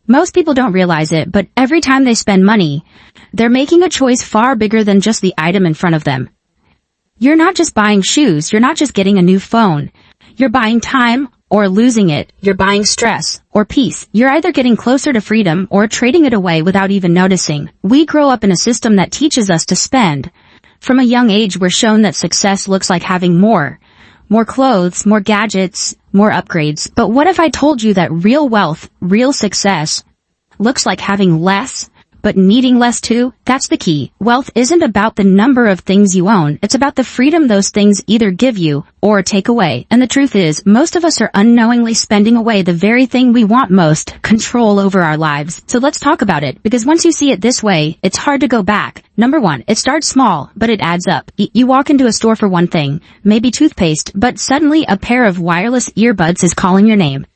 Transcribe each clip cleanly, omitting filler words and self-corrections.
Most people don't realize it, but every time they spend money, they're making a choice far bigger than just the item in front of them. You're not just buying shoes, you're not just getting a new phone. You're buying time or losing it. You're buying stress or peace. You're either getting closer to freedom or trading it away without even noticing. We grow up in a system that teaches us to spend. From a young age, we're shown that success looks like having more clothes, more gadgets, more upgrades. But what if I told you that real wealth, real success, looks like having less, but needing less too? That's the key. Wealth isn't about the number of things you own. It's about the freedom those things either give you or take away. And the truth is, most of us are unknowingly spending away the very thing we want most, control over our lives. So let's talk about it, because once you see it this way, it's hard to go back. Number one, it starts small, but it adds up. You walk into a store for one thing, maybe toothpaste, but suddenly a pair of wireless earbuds is calling your name.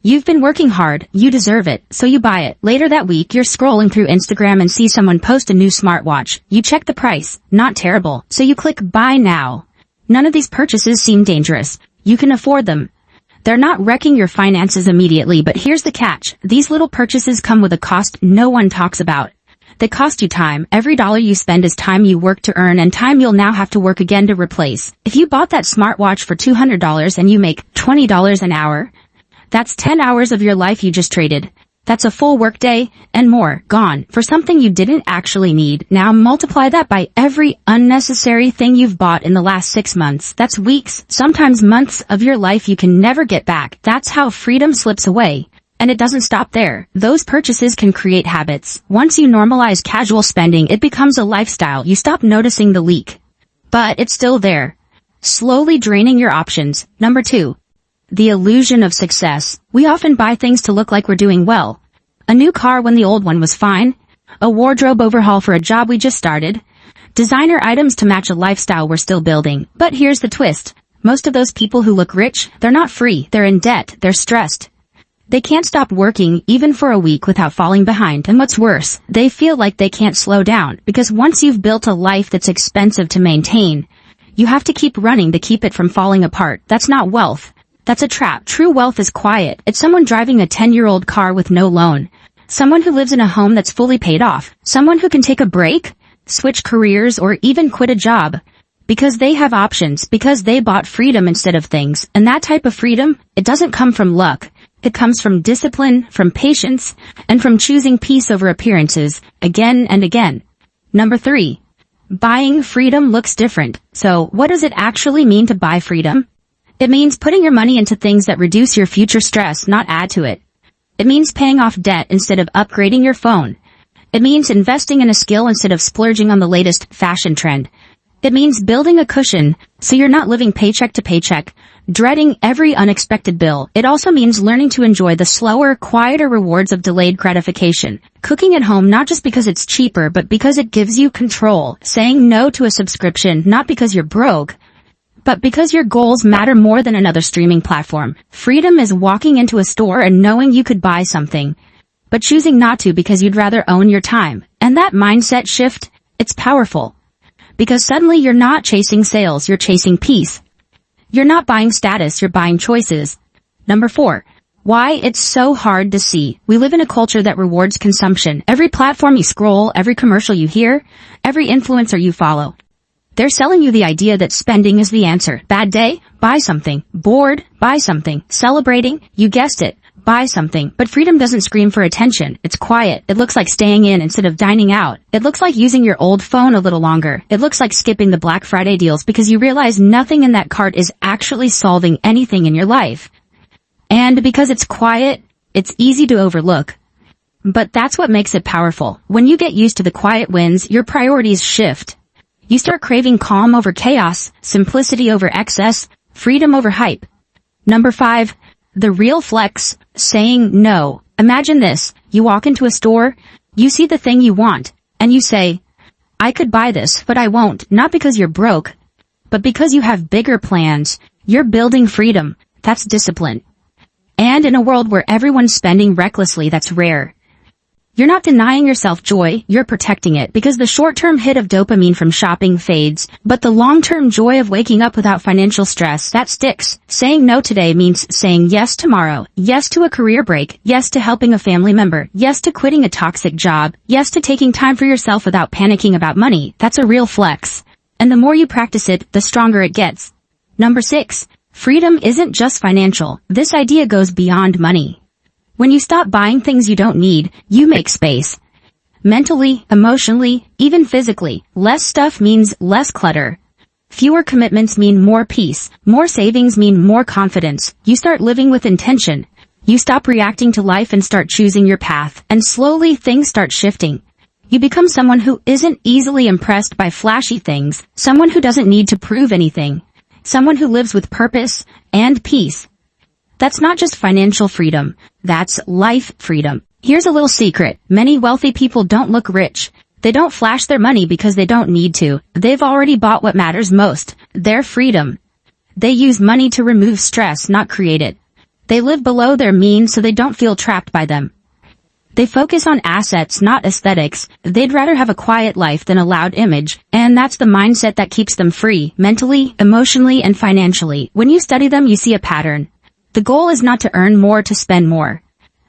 You've been working hard, you deserve it, so you buy it. Later that week, you're scrolling through Instagram and see someone post a new smartwatch. You check the price, not terrible, so you click buy now. None of these purchases seem dangerous. You can afford them. They're not wrecking your finances immediately, but here's the catch. These little purchases come with a cost no one talks about. They cost you time. Every dollar you spend is time you work to earn and time you'll now have to work again to replace. If you bought that smartwatch for $200 and you make $20 an hour, that's 10 hours of your life you just traded. That's a full workday and more gone for something you didn't actually need. Now multiply that by every unnecessary thing you've bought in the last 6 months. That's weeks, sometimes months of your life you can never get back. That's how freedom slips away. And it doesn't stop there. Those purchases can create habits. Once you normalize casual spending, it becomes a lifestyle. You stop noticing the leak. But it's still there, slowly draining your options. Number two, the illusion of success. We often buy things to look like we're doing well. A new car when the old one was fine. A wardrobe overhaul for a job we just started. Designer items to match a lifestyle we're still building. But here's the twist. Most of those people who look rich, they're not free. They're in debt. They're stressed. They can't stop working even for a week without falling behind. And what's worse, they feel like they can't slow down. Because once you've built a life that's expensive to maintain, you have to keep running to keep it from falling apart. That's not wealth. That's a trap. True wealth is quiet. It's someone driving a 10-year-old car with no loan. Someone who lives in a home that's fully paid off. Someone who can take a break, switch careers, or even quit a job. Because they have options. Because they bought freedom instead of things. And that type of freedom, it doesn't come from luck. It comes from discipline, from patience, and from choosing peace over appearances, again and again. Number three, buying freedom looks different. So, what does it actually mean to buy freedom? It means putting your money into things that reduce your future stress, not add to it. It means paying off debt instead of upgrading your phone. It means investing in a skill instead of splurging on the latest fashion trend. It means building a cushion so you're not living paycheck to paycheck, dreading every unexpected bill. It also means learning to enjoy the slower, quieter rewards of delayed gratification. Cooking at home not just because it's cheaper, but because it gives you control. Saying no to a subscription not because you're broke, but because your goals matter more than another streaming platform. Freedom is walking into a store and knowing you could buy something, but choosing not to because you'd rather own your time. And that mindset shift, it's powerful. Because suddenly you're not chasing sales, you're chasing peace. You're not buying status, you're buying choices. Number four, why it's so hard to see. We live in a culture that rewards consumption. Every platform you scroll, every commercial you hear, every influencer you follow, they're selling you the idea that spending is the answer. Bad day? Buy something. Bored? Buy something. Celebrating? You guessed it. Buy something. But freedom doesn't scream for attention. It's quiet. It looks like staying in instead of dining out. It looks like using your old phone a little longer. It looks like skipping the Black Friday deals because you realize nothing in that cart is actually solving anything in your life. And because it's quiet, it's easy to overlook. But that's what makes it powerful. When you get used to the quiet wins, your priorities shift. You start craving calm over chaos, simplicity over excess, freedom over hype. Number five, the real flex, saying no. Imagine this. You walk into a store, you see the thing you want, and you say, I could buy this, but I won't. Not because you're broke, but because you have bigger plans. You're building freedom. That's discipline. And in a world where everyone's spending recklessly, that's rare. You're not denying yourself joy, you're protecting it, because the short-term hit of dopamine from shopping fades, but the long-term joy of waking up without financial stress, that sticks. Saying no today means saying yes tomorrow, yes to a career break, yes to helping a family member, yes to quitting a toxic job, yes to taking time for yourself without panicking about money. That's a real flex. And the more you practice it, the stronger it gets. Number 6. Freedom isn't just financial. This idea goes beyond money. When you stop buying things you don't need, you make space. Mentally, emotionally, even physically, less stuff means less clutter. Fewer commitments mean more peace. More savings mean more confidence. You start living with intention. You stop reacting to life and start choosing your path. And slowly things start shifting. You become someone who isn't easily impressed by flashy things. Someone who doesn't need to prove anything. Someone who lives with purpose and peace. That's not just financial freedom. That's life freedom. Here's a little secret. Many wealthy people don't look rich. They don't flash their money because they don't need to. They've already bought what matters most. Their freedom. They use money to remove stress, not create it. They live below their means so they don't feel trapped by them. They focus on assets, not aesthetics. They'd rather have a quiet life than a loud image. And that's the mindset that keeps them free, mentally, emotionally, and financially. When you study them, you see a pattern. The goal is not to earn more to spend more.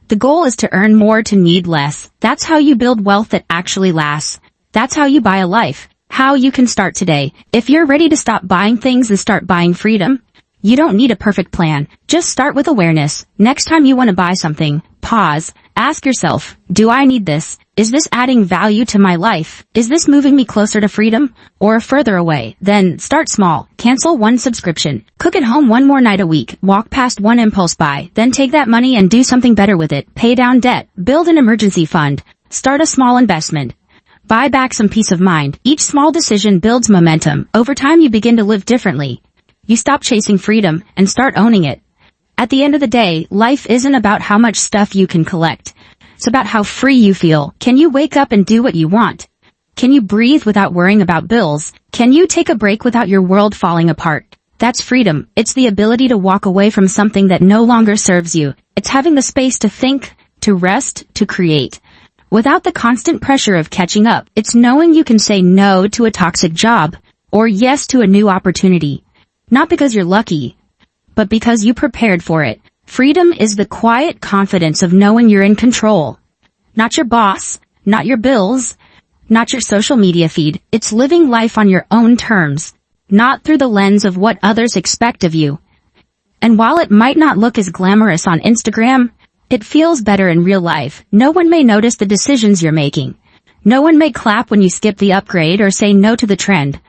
The goal is to earn more to need less. That's how you build wealth that actually lasts. That's how you buy a life. How you can start today. If you're ready to stop buying things and start buying freedom, you don't need a perfect plan. Just start with awareness. Next time you want to buy something, pause. Ask yourself, do I need this? Is this adding value to my life? Is this moving me closer to freedom or further away? Then start small. Cancel one subscription. Cook at home one more night a week. Walk past one impulse buy. Then take that money and do something better with it. Pay down debt. Build an emergency fund. Start a small investment. Buy back some peace of mind. Each small decision builds momentum. Over time you begin to live differently. You stop chasing freedom and start owning it. At the end of the day, life isn't about how much stuff you can collect. It's about how free you feel. Can you wake up and do what you want? Can you breathe without worrying about bills? Can you take a break without your world falling apart? That's freedom. It's the ability to walk away from something that no longer serves you. It's having the space to think, to rest, to create. Without the constant pressure of catching up. It's knowing you can say no to a toxic job or yes to a new opportunity. Not because you're lucky, but because you prepared for it. Freedom is the quiet confidence of knowing you're in control. Not your boss, not your bills, not your social media feed. It's living life on your own terms, not through the lens of what others expect of you. And while it might not look as glamorous on Instagram, it feels better in real life. No one may notice the decisions you're making. No one may clap when you skip the upgrade or say no to the trend.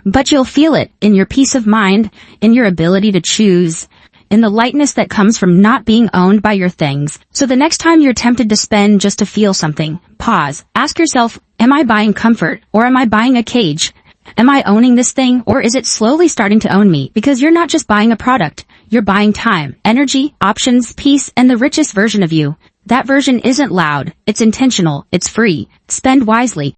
But you'll feel it in your peace of mind, in your ability to choose, in the lightness that comes from not being owned by your things. So the next time you're tempted to spend just to feel something, pause. Ask yourself, am I buying comfort or am I buying a cage? Am I owning this thing or is it slowly starting to own me? Because you're not just buying a product. You're buying time, energy, options, peace, and the richest version of you. That version isn't loud. It's intentional. It's free. Spend wisely.